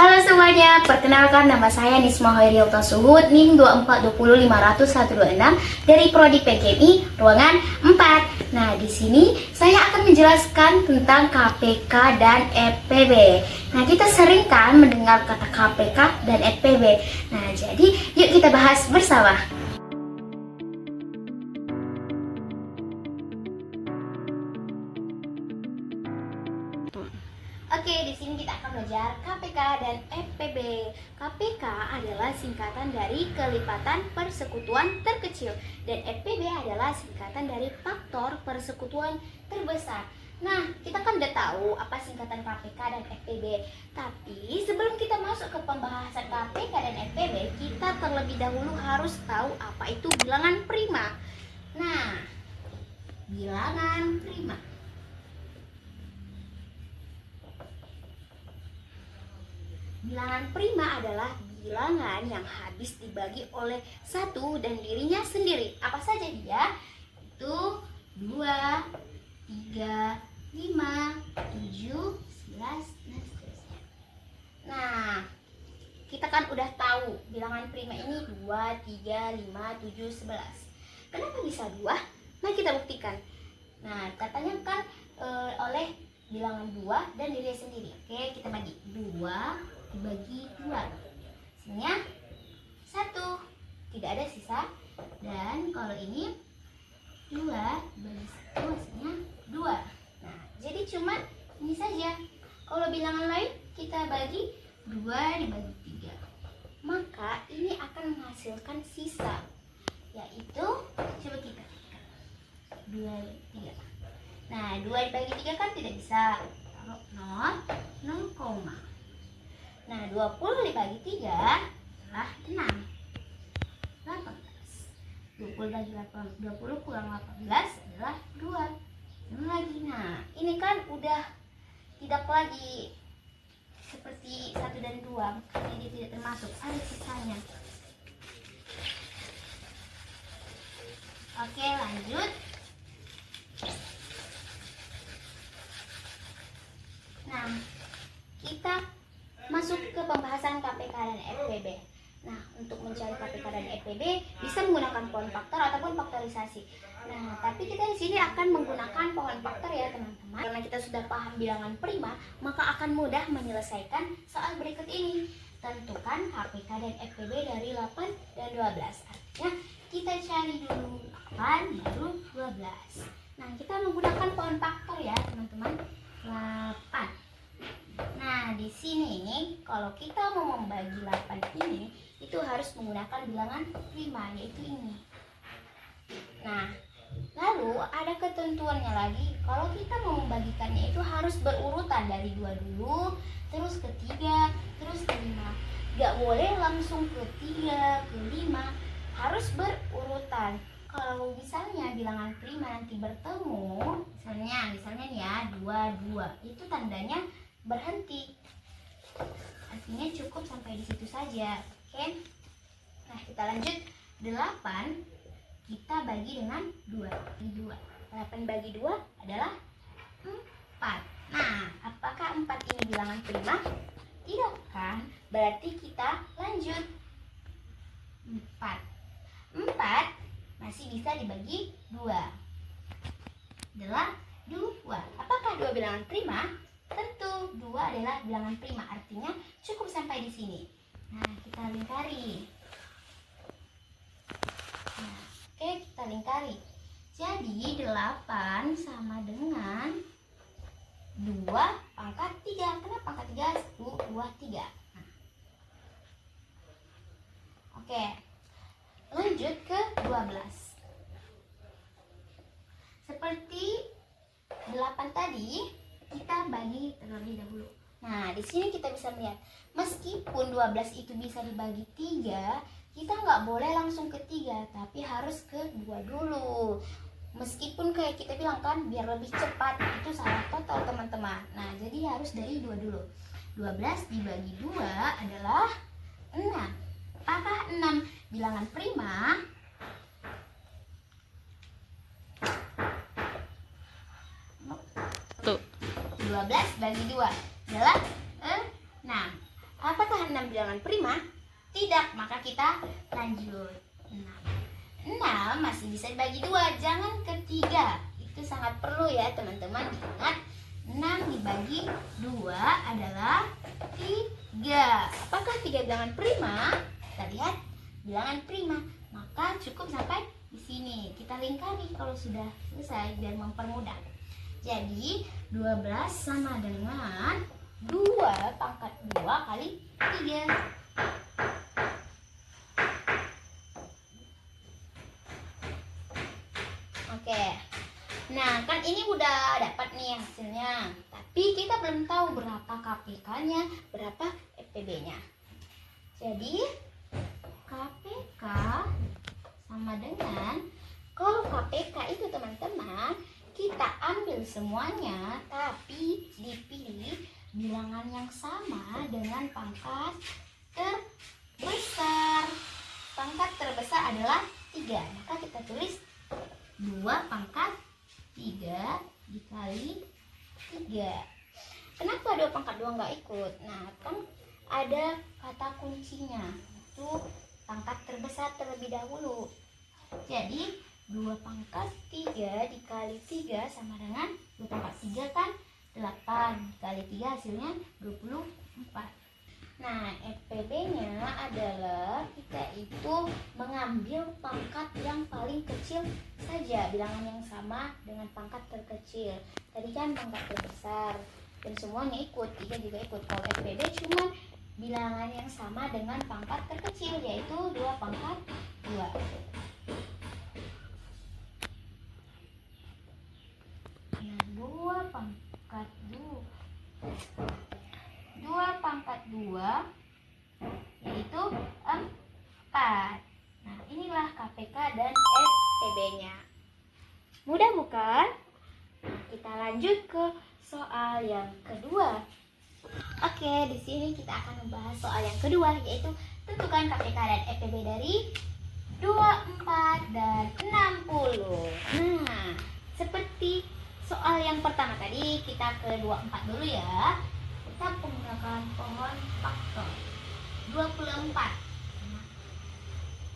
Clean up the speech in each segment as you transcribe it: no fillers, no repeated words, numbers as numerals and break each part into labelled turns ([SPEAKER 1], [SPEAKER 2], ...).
[SPEAKER 1] Halo semuanya, perkenalkan nama saya Nisma Hoirielta Suhud, NIM 242050126 dari Prodi PGMI ruangan 4. Nah, di sini saya akan menjelaskan tentang KPK dan FPB. Nah, kita sering kan mendengar kata KPK dan FPB. Nah, jadi yuk kita bahas bersama. Oke, di sini kita akan belajar KPK dan FPB. KPK adalah singkatan dari kelipatan persekutuan terkecil dan FPB adalah singkatan dari faktor persekutuan terbesar. Nah, kita kan udah tahu apa singkatan KPK dan FPB. Tapi sebelum kita masuk ke pembahasan KPK dan FPB, kita terlebih dahulu harus tahu apa itu bilangan prima. Nah, bilangan prima. Bilangan prima adalah bilangan yang habis dibagi oleh satu dan dirinya sendiri. Apa saja dia? Itu 2, 3, 5, 7, 11, dan seterusnya. Nah, kita kan udah tahu bilangan prima ini 2, 3, 5, 7, 11. Kenapa bisa 2? Nah, kita buktikan. Nah, katanya kan oleh bilangan 2 dan dirinya sendiri. Oke, kita bagi 2 dibagi 2, hasilnya 1, tidak ada sisa. Dan kalau ini 2 dibagi 1, hasilnya 2. Nah, jadi cuma ini saja. Kalau bilangan lain kita bagi 2 dibagi 3, maka ini akan menghasilkan sisa, yaitu coba kita 2 dibagi 3. Nah, 2 dibagi 3 kan tidak bisa, taruh 0, 0, nah, 20 dibagi 3 adalah 6. 18. 20 bagi 8, 20 kurang 18 adalah 2. Ini lagi. Nah, ini kan udah tidak lagi seperti 1 dan 2, makanya dia tidak termasuk, ada sisanya. Oke, lanjut. Nah, kita masuk ke pembahasan KPK dan FPB. Nah, untuk mencari KPK dan FPB bisa menggunakan pohon faktor ataupun faktorisasi. Nah, tapi kita di sini akan menggunakan pohon faktor ya, teman-teman. Karena kita sudah paham bilangan prima, maka akan mudah menyelesaikan soal berikut ini. Tentukan KPK dan FPB dari 8 dan 12. Artinya kita cari dulu 8 baru 12. Nah, kita menggunakan pohon faktor ya, teman-teman. 8. Nah, di sini ini kalau kita mau membagi 8 ini, itu harus menggunakan bilangan prima, yaitu ini. Nah, lalu ada ketentuannya lagi. Kalau kita mau membagikannya itu harus berurutan dari 2 dulu, terus ke 3, terus ke 5. Gak boleh langsung ke 3, ke 5, harus berurutan. Kalau misalnya bilangan prima nanti bertemu, misalnya nih ya, 2, 2, itu tandanya berhenti, artinya cukup sampai di situ saja. Oke, nah kita lanjut. 8 kita bagi dengan 2. 8 bagi 2 adalah 4. Nah, apakah 4 ini bilangan prima? Tidak kan? Berarti kita lanjut. 4 masih bisa dibagi 2 adalah 2. Apakah 2 bilangan prima? Tentu 2 adalah bilangan prima, artinya cukup sampai di sini. Nah, kita lingkari. Nah, oke, kita lingkari. Jadi 8 sama dengan 2 pangkat 3. Kenapa pangkat 3? 1, 2, 3. Nah. Oke, lanjut ke 12. Seperti 8 tadi, kita bagi terlebih dahulu. Nah, di sini kita bisa melihat, meskipun 12 itu bisa dibagi 3, kita nggak boleh langsung ke 3, tapi harus ke 2 dulu. Meskipun kayak kita bilang kan, biar lebih cepat, itu salah total teman-teman. Nah, jadi harus dari 2 dulu. 12 dibagi 2 adalah 6. Apakah 6 bilangan prima? 12 bagi 2 adalah 6. Apa 6 bilangan prima? Tidak, maka kita lanjut. 6 masih bisa dibagi 2, jangan ke 3. Itu sangat perlu ya teman-teman. Ingat, 6 dibagi 2 adalah 3. Apakah 3 bilangan prima? Kita lihat bilangan prima. Maka cukup sampai di sini. Kita lingkari kalau sudah selesai biar mempermudah. Jadi 12 sama dengan 2 pangkat 2 kali 3. Oke. Nah, kan ini udah dapat nih hasilnya. Tapi kita belum tahu berapa KPK-nya, berapa FPB-nya. Jadi KPK sama dengan, kalau KPK itu teman-teman, kita ambil semuanya tapi dipilih bilangan yang sama dengan pangkat terbesar. Pangkat terbesar adalah 3, maka kita tulis 2 pangkat 3 dikali 3. Kenapa 2 pangkat 2 nggak ikut? Nah, kan ada kata kuncinya, itu pangkat terbesar terlebih dahulu. Jadi 2 pangkat 3 dikali 3 sama dengan 2 pangkat 3 kan 8 dikali 3 hasilnya 24. Nah, FPB-nya adalah kita itu mengambil pangkat yang paling kecil saja, bilangan yang sama dengan pangkat terkecil. Tadi kan pangkat terbesar dan semuanya ikut, 3 juga ikut. Kalau FPB cuma bilangan yang sama dengan pangkat terkecil, yaitu 2 pangkat 2. Nah, 2 pangkat 2 yaitu 4. Nah, inilah KPK dan FPB-nya. Mudah bukan? Nah, kita lanjut ke soal yang kedua. Oke, di sini kita akan membahas soal yang kedua, yaitu tentukan KPK dan FPB dari 24 dan 60. Nah, seperti soal yang pertama tadi, kita ke 24 dulu ya. Kita menggunakan pohon faktor 24.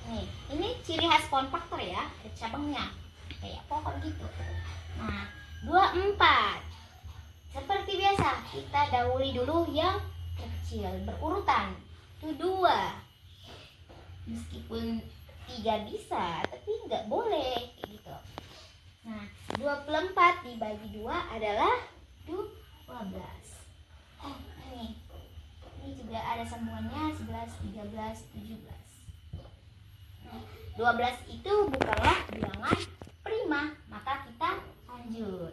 [SPEAKER 1] Nah, ini ciri khas pohon faktor ya, ada cabangnya kayak pohon gitu. Nah, 24 seperti biasa, kita dahului dulu yang kecil berurutan. Itu 2. Meskipun 3 bisa, tapi nggak boleh kayak gitu. Nah, 24 dibagi 2 adalah 12. Ini juga ada sambungannya 11, 13, 17. Nah, 12 itu bukanlah bilangan prima, maka kita lanjut.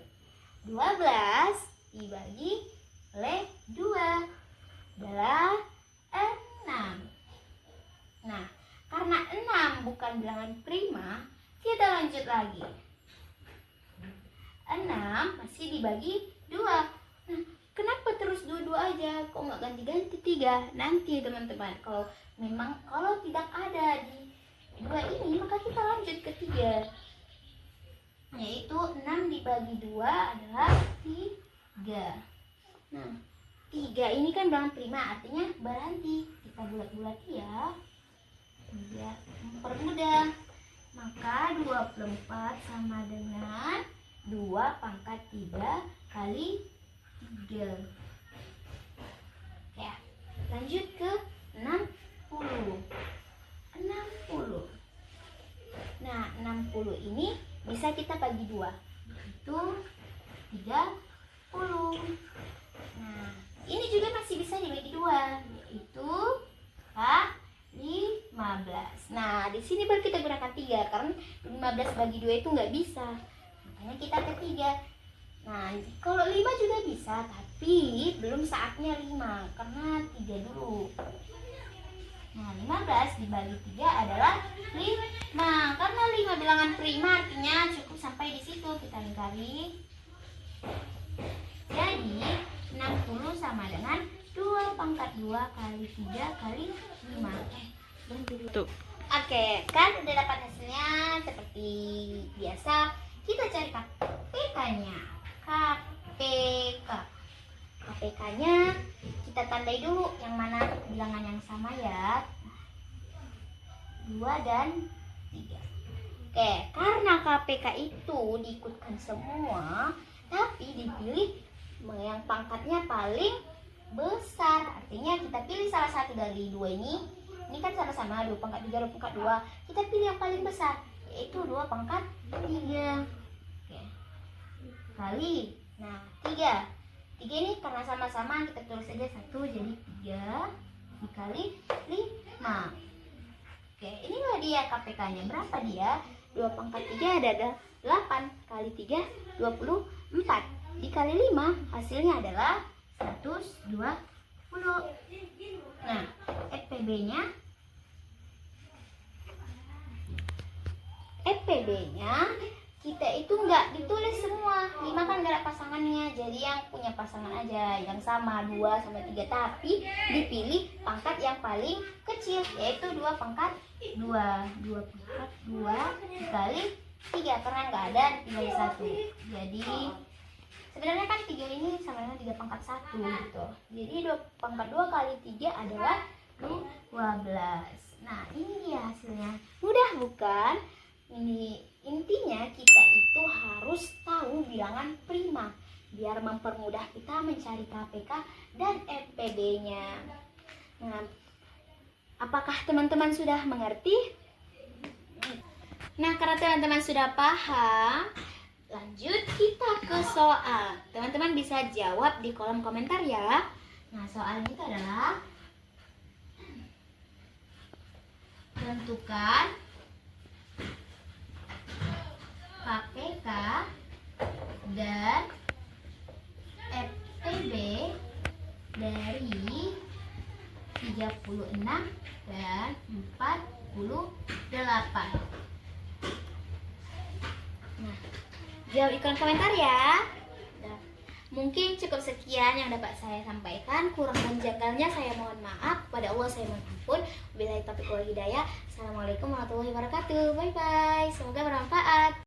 [SPEAKER 1] 12 dibagi oleh 2 adalah 6. Nah, karena 6 bukan bilangan prima, kita lanjut lagi. 6 masih dibagi 2. Nah, kenapa terus 2 aja? Kok nggak ganti-ganti 3? Nanti teman-teman, kalau tidak ada di 2 ini, maka kita lanjut ke 3. Yaitu 6 dibagi 2 adalah 3. Nah, 3 ini kan bilangan prima, artinya berhenti. Kita bulat-bulat ya, biar mempermudah. Maka 24 sama dengan 2 pangkat 3 kali 3. Ya, lanjut ke 60. Nah, 60 ini bisa kita bagi 2. Itu 30. Nah, ini juga masih bisa dibagi 2, yaitu 15. Nah, di sini baru kita gunakan 3 karena 15 bagi 2 itu nggak bisa. Makanya kita ke 3. Nah, kalau 5 juga bisa, tapi belum saatnya 5 karena 3 dulu. Nah, 15 dibagi 3 adalah 5. Karena 5 bilangan prima, artinya cukup sampai di situ. Kita lingkari. Jadi 60 sama dengan 2 pangkat 2 kali 3 kali 5. Oke, kan udah dapat hasilnya. Seperti biasa, kita cari KPK-nya. KPK KPK-nya kita tandai dulu yang mana bilangan yang sama ya. 2 dan 3. Oke, karena KPK itu diikutkan semua, tapi dipilih yang pangkatnya paling besar. Artinya kita pilih salah satu dari dua ini. Ini kan sama-sama 2 pangkat 3, 2 pangkat 2. Kita pilih yang paling besar, yaitu 2 pangkat 3. Oke. Kali. Nah, 3. 3 ini karena sama-sama kita tulis aja 1, jadi 3 dikali 5. Oke, inilah dia KPK-nya. Berapa dia? 2 pangkat 3 ada 8 kali 3, 24. Dikali 5, hasilnya adalah 120. Nah, FPB-nya kita itu nggak ditulis semua. 5 kan nggak ada pasangannya, jadi yang punya pasangan aja yang sama 2 sama 3, tapi dipilih pangkat yang paling kecil, yaitu 2 pangkat 2. 2 pangkat 2 dikali 3 karena nggak ada dipilih 1. Jadi sebenarnya kan 3 ini sama dengan 3 pangkat 1 gitu. Jadi 2 pangkat 2 kali 3 adalah 12. Nah, ini dia hasilnya. Mudah bukan? Ini intinya kita itu harus tahu bilangan prima biar mempermudah kita mencari KPK dan FPB-nya. Nah, apakah teman-teman sudah mengerti? Nah, karena teman-teman sudah paham, lanjut kita ke soal. Teman-teman bisa jawab di kolom komentar ya. Nah, soalnya itu adalah tentukan KPK dan FPB dari 36 dan 48. Nah, jawab di kolom komentar ya. Mungkin cukup sekian yang dapat saya sampaikan. Kurang dan janggalnya saya mohon maaf. Pada Allah saya mohon ampun. Wabillahi taufiq wal hidayah. Assalamualaikum warahmatullahi wabarakatuh. Bye bye. Semoga bermanfaat.